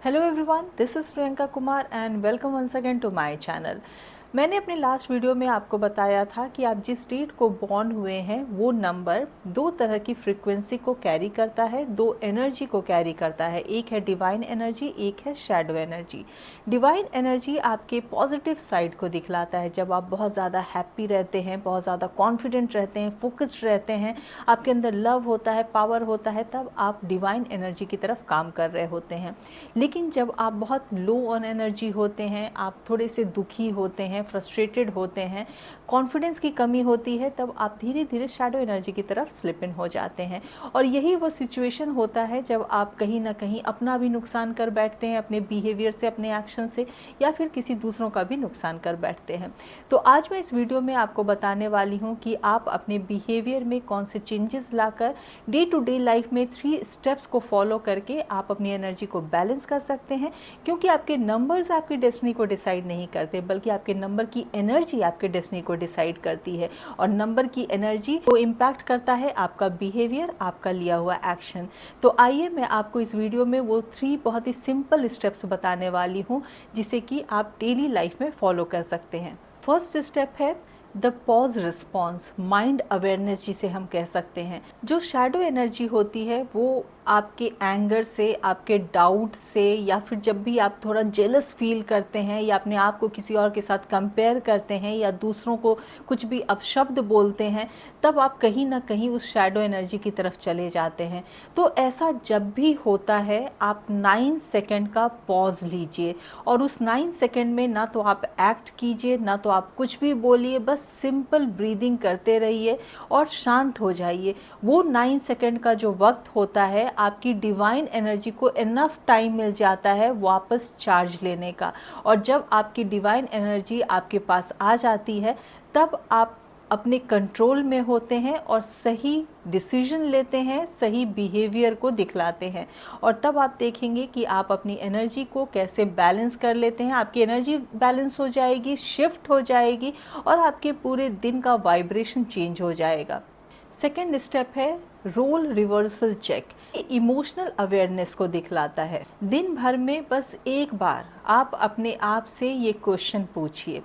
Hello everyone, this is Priyanka Kumar and welcome once again to my channel. मैंने अपने last video में आपको बताया था कि आप जिस डेट को बॉर्न हुए हैं वो नंबर दो तरह की फ्रीक्वेंसी को कैरी करता है, दो एनर्जी को कैरी करता है। एक है डिवाइन एनर्जी, एक है शैडो एनर्जी। डिवाइन एनर्जी आपके पॉजिटिव साइड को दिखलाता है। जब आप बहुत ज़्यादा हैप्पी रहते हैं, बहुत ज़्यादा कॉन्फिडेंट रहते हैं, फोकस्ड रहते हैं, आपके अंदर लव होता है, पावर होता है, तब आप डिवाइन एनर्जी की तरफ काम कर रहे होते हैं। लेकिन जब आप बहुत लो ऑन एनर्जी होते हैं, आप थोड़े से दुखी होते हैं, फ्रस्ट्रेटेड होते हैं, कॉन्फिडेंस की कमी होती है, तब आप धीरे धीरे शैडो एनर्जी की तरफ स्लिप इन हो जाते हैं। और यही वो सिचुएशन होता है जब आप कहीं ना कहीं अपना भी नुकसान कर बैठते हैं, अपने बिहेवियर से, अपने एक्शन से, या फिर किसी दूसरों का भी नुकसान कर बैठते हैं। तो आज मैं इस वीडियो में आपको बताने वाली हूँ कि आप अपने बिहेवियर में कौन से चेंजेस लाकर डे टू डे लाइफ में 3 स्टेप्स को फॉलो करके आप अपनी एनर्जी को बैलेंस कर सकते हैं। क्योंकि आपके नंबर्स आपकी डेस्टिनी को डिसाइड नहीं करते, बल्कि आपके नंबर की एनर्जी आपके डेस्टिनी को डिसाइड करती है। और नंबर की एनर्जी को इम्पैक्ट करता है आपका बिहेवियर, आपका लिया हुआ एक्शन। तो आइए मैं आपको इस वीडियो में वो 3 बहुत ही सिंपल स्टेप्स बताने वाली हूँ जिसे कि आप डेली लाइफ में फॉलो कर सकते हैं। फर्स्ट स्टेप है the pause response, mind awareness जिसे हम कह सकते हैं। जो शैडो एनर्जी होती है वो आपके एंगर से, आपके डाउट से, या फिर जब भी आप थोड़ा जेलस फील करते हैं या अपने आप को किसी और के साथ कंपेयर करते हैं या दूसरों को कुछ भी अपशब्द बोलते हैं, तब आप कहीं ना कहीं उस शैडो एनर्जी की तरफ चले जाते हैं। तो ऐसा जब भी होता है आप 9 सेकेंड का पॉज लीजिए और उस 9 सेकेंड में ना तो आप एक्ट कीजिए, ना तो आप कुछ भी बोलिए, बस सिंपल ब्रीदिंग करते रहिए और शांत हो जाइए। वो 9 सेकेंड का जो वक्त होता है, आपकी डिवाइन एनर्जी को इनफ टाइम मिल जाता है वापस चार्ज लेने का। और जब आपकी डिवाइन एनर्जी आपके पास आ जाती है, तब आप अपने कंट्रोल में होते हैं और सही डिसीजन लेते हैं, सही बिहेवियर को दिखलाते हैं। और तब आप देखेंगे कि आप अपनी एनर्जी को कैसे बैलेंस कर लेते हैं। आपकी एनर्जी बैलेंस हो जाएगी, शिफ्ट हो जाएगी और आपके पूरे दिन का वाइब्रेशन चेंज हो जाएगा। सेकेंड स्टेप है role reversal check. Emotional awareness को दिखलाता है। दिन भर में बस एक बार आप अपने आप से ये क्वेश्चन पूछिए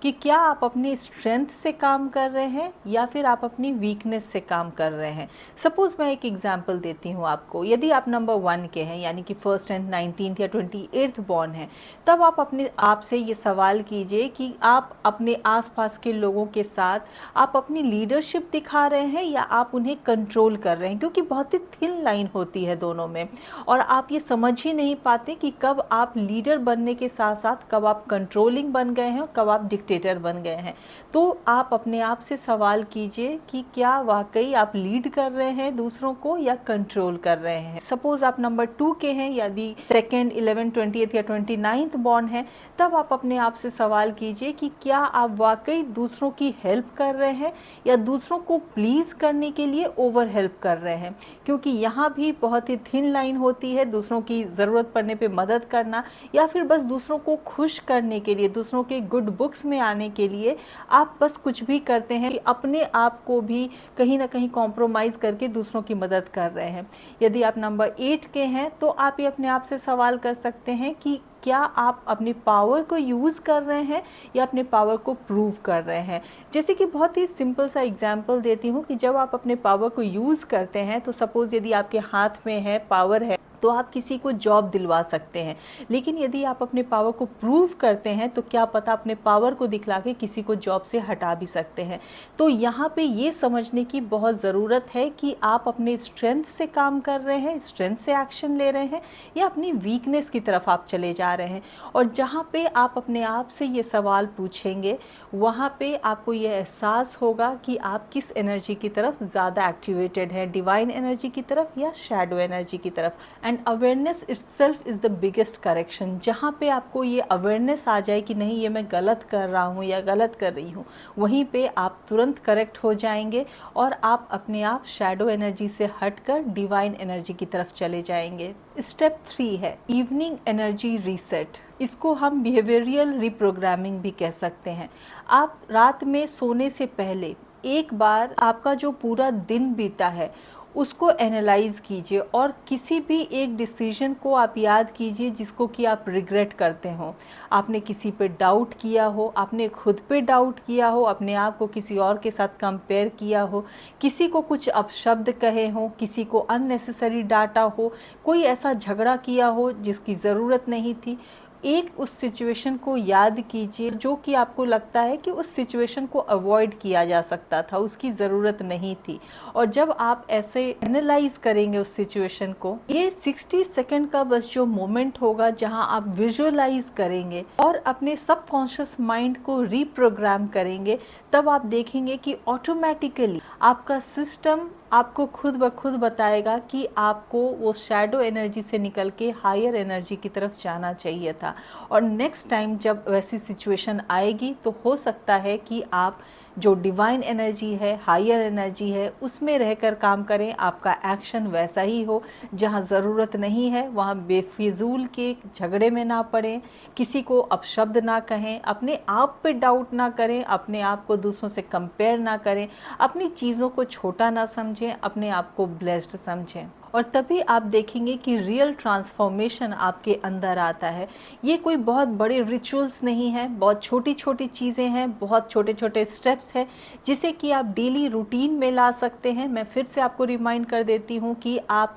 कि क्या आप अपनी स्ट्रेंथ से काम कर रहे हैं या फिर आप अपनी वीकनेस से काम कर रहे हैं। सपोज मैं एक एग्जांपल देती हूँ आपको। यदि आप नंबर 1 के हैं, यानी कि 1st एंड 19th या 28th बॉर्न हैं, तब आप अपने आप से ये सवाल कीजिए कि आप अपने आसपास के लोगों के साथ आप अपनी लीडरशिप दिखा रहे हैं या आप उन्हें कंट्रोल कर रहे हैं। क्योंकि बहुत ही थिन लाइन होती है दोनों में, और आप ये समझ ही नहीं पाते कि कब आप लीडर बनने के साथ साथ कब आप कंट्रोलिंग बन गए हैं और कब आप डिक्टेटर बन गए हैं। तो आप अपने आप से सवाल कीजिए कि क्या वाकई आप लीड कर रहे हैं दूसरों को या कंट्रोल कर रहे हैं। सपोज आप नंबर 2 के हैं, यदि 2nd, 11th, 20th या 29th बॉर्न है, तब आप अपने आप से सवाल कीजिए कि क्या आप वाकई दूसरों की हेल्प कर रहे हैं या दूसरों को प्लीज करने के लिए ओवर हेल्प कर रहे हैं। क्योंकि यहाँ भी बहुत ही थिन लाइन होती है, दूसरों की ज़रूरत पड़ने पे मदद करना या फिर बस दूसरों को खुश करने के लिए, दूसरों के गुड बुक्स में आने के लिए आप बस कुछ भी करते हैं कि अपने आप को भी कहीं ना कहीं कॉम्प्रोमाइज़ करके दूसरों की मदद कर रहे हैं। यदि आप नंबर 8 के हैं, तो आप ये अपने आप से सवाल कर सकते हैं कि क्या आप अपनी पावर को यूज़ कर रहे हैं या अपने पावर को प्रूव कर रहे हैं। जैसे कि बहुत ही सिंपल सा एग्जांपल देती हूँ कि जब आप अपने पावर को यूज़ करते हैं, तो सपोज़ यदि आपके हाथ में है, पावर है, तो आप किसी को जॉब दिलवा सकते हैं। लेकिन यदि आप अपने पावर को प्रूव करते हैं, तो क्या पता अपने पावर को दिखला के किसी को जॉब से हटा भी सकते हैं। तो यहाँ पे ये समझने की बहुत ज़रूरत है कि आप अपने स्ट्रेंथ से काम कर रहे हैं, स्ट्रेंथ से एक्शन ले रहे हैं, या अपनी वीकनेस की तरफ आप चले जा रहे हैं। और जहाँ पे आप अपने आप से ये सवाल पूछेंगे, वहाँ पे आपको ये एहसास होगा कि आप किस एनर्जी की तरफ ज़्यादा एक्टिवेटेड है, डिवाइन एनर्जी की तरफ या शैडो एनर्जी की तरफ। And awareness itself is the biggest correction. जहाँ पे आपको ये अवेयरनेस आ जाए कि नहीं, ये मैं गलत कर रहा हूँ या गलत कर रही हूँ, वहीं पे आप तुरंत करेक्ट हो जाएंगे और आप अपने आप शैडो एनर्जी से हटकर डिवाइन एनर्जी की तरफ चले जाएंगे। स्टेप 3 है इवनिंग एनर्जी रीसेट। इसको हम बिहेवियरल रिप्रोग्रामिंग भी कह सकते हैं। आप रात में सोने से पहले एक बार आपका जो पूरा दिन बीता है उसको एनालाइज कीजिए और किसी भी एक डिसीजन को आप याद कीजिए जिसको कि आप रिग्रेट करते हो। आपने किसी पे डाउट किया हो, आपने खुद पे डाउट किया हो, अपने आप को किसी और के साथ कंपेयर किया हो, किसी को कुछ अपशब्द कहे हो, किसी को अननेसेसरी डांटा हो, कोई ऐसा झगड़ा किया हो जिसकी ज़रूरत नहीं थी। एक उस सिचुएशन को याद कीजिए जो कि आपको लगता है कि उस सिचुएशन को अवॉइड किया जा सकता था, उसकी ज़रूरत नहीं थी। और जब आप ऐसे एनालाइज करेंगे उस सिचुएशन को, ये 60 सेकंड का बस जो मोमेंट होगा जहां आप विजुअलाइज करेंगे और अपने सबकॉन्शियस माइंड को रीप्रोग्राम करेंगे, तब आप देखेंगे कि ऑटोमेटिकली आपका सिस्टम आपको खुद ब खुद बताएगा कि आपको वो शैडो एनर्जी से निकल के हायर एनर्जी की तरफ जाना चाहिए था। और नेक्स्ट टाइम जब वैसी सिचुएशन आएगी तो हो सकता है कि आप जो डिवाइन एनर्जी है, हायर एनर्जी है, उसमें रहकर काम करें, आपका एक्शन वैसा ही हो। जहां ज़रूरत नहीं है वहां बेफिजूल के झगड़े में ना पड़ें, किसी को अपशब्द ना कहें, अपने आप पे डाउट ना करें, अपने आप को दूसरों से कंपेयर ना करें, अपनी चीज़ों को छोटा ना समझें, अपने आप को ब्लेस्ड समझें। और तभी आप देखेंगे कि रियल ट्रांसफॉर्मेशन आपके अंदर आता है। ये कोई बहुत बड़े रिचुअल्स नहीं है, बहुत छोटी छोटी चीज़ें हैं, बहुत छोटे छोटे स्टेप्स हैं जिसे कि आप डेली रूटीन में ला सकते हैं। मैं फिर से आपको रिमाइंड कर देती हूँ कि आप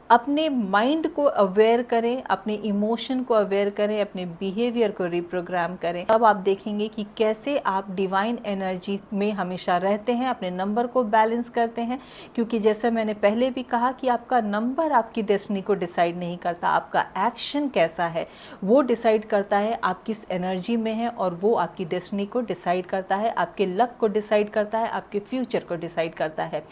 अपने माइंड को अवेयर करें, अपने इमोशन को अवेयर करें, अपने बिहेवियर को रिप्रोग्राम करें। तब आप देखेंगे कि कैसे आप डिवाइन एनर्जी में हमेशा रहते हैं, अपने नंबर को बैलेंस करते हैं। क्योंकि जैसे मैंने पहले भी कहा कि आपका नंबर आपकी डेस्टिनी को डिसाइड नहीं करता, आपका एक्शन कैसा है वो डिसाइड करता है, आप किस एनर्जी में हैं, और वो आपकी डेस्टिनी को डिसाइड करता है, आपके लक को डिसाइड करता है, आपके फ्यूचर को डिसाइड करता है।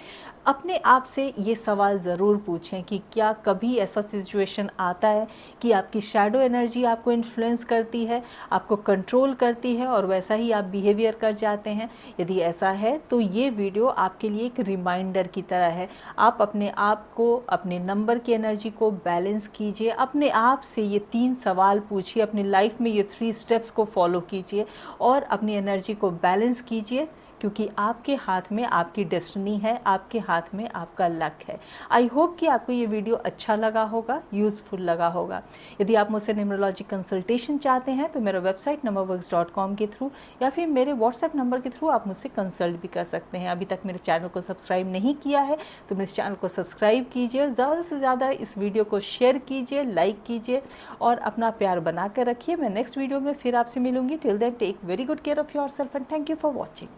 अपने आप से ये सवाल ज़रूर पूछें कि क्या कभी ऐसा सिचुएशन आता है कि आपकी शैडो एनर्जी आपको इन्फ्लुएंस करती है, आपको कंट्रोल करती है और वैसा ही आप बिहेवियर कर जाते हैं। यदि ऐसा है तो ये वीडियो आपके लिए एक रिमाइंडर की तरह है। आप अपने आप को, अपने नंबर की एनर्जी को बैलेंस कीजिए, अपने आप से ये 3 सवाल पूछिए, अपनी लाइफ में ये 3 स्टेप्स को फॉलो कीजिए और अपनी एनर्जी को बैलेंस कीजिए, क्योंकि आपके हाथ में आपकी डेस्टिनी है, आपके हाथ में आपका लक है। आई होप कि आपको ये वीडियो अच्छा लगा होगा, यूज़फुल लगा होगा। यदि आप मुझसे न्यूमरोलॉजी कंसल्टेशन चाहते हैं तो मेरा वेबसाइट numberworks.com के थ्रू या फिर मेरे व्हाट्सएप नंबर के थ्रू आप मुझसे कंसल्ट भी कर सकते हैं। अभी तक मेरे चैनल को सब्सक्राइब नहीं किया है तो मेरे चैनल को सब्सक्राइब कीजिए, ज़्यादा से ज़्यादा इस वीडियो को शेयर कीजिए, लाइक कीजिए और अपना प्यार बना कर रखिए। मैं नेक्स्ट वीडियो में फिर आपसे मिलूंगी। Till then take very good care of yourself and thank you for watching.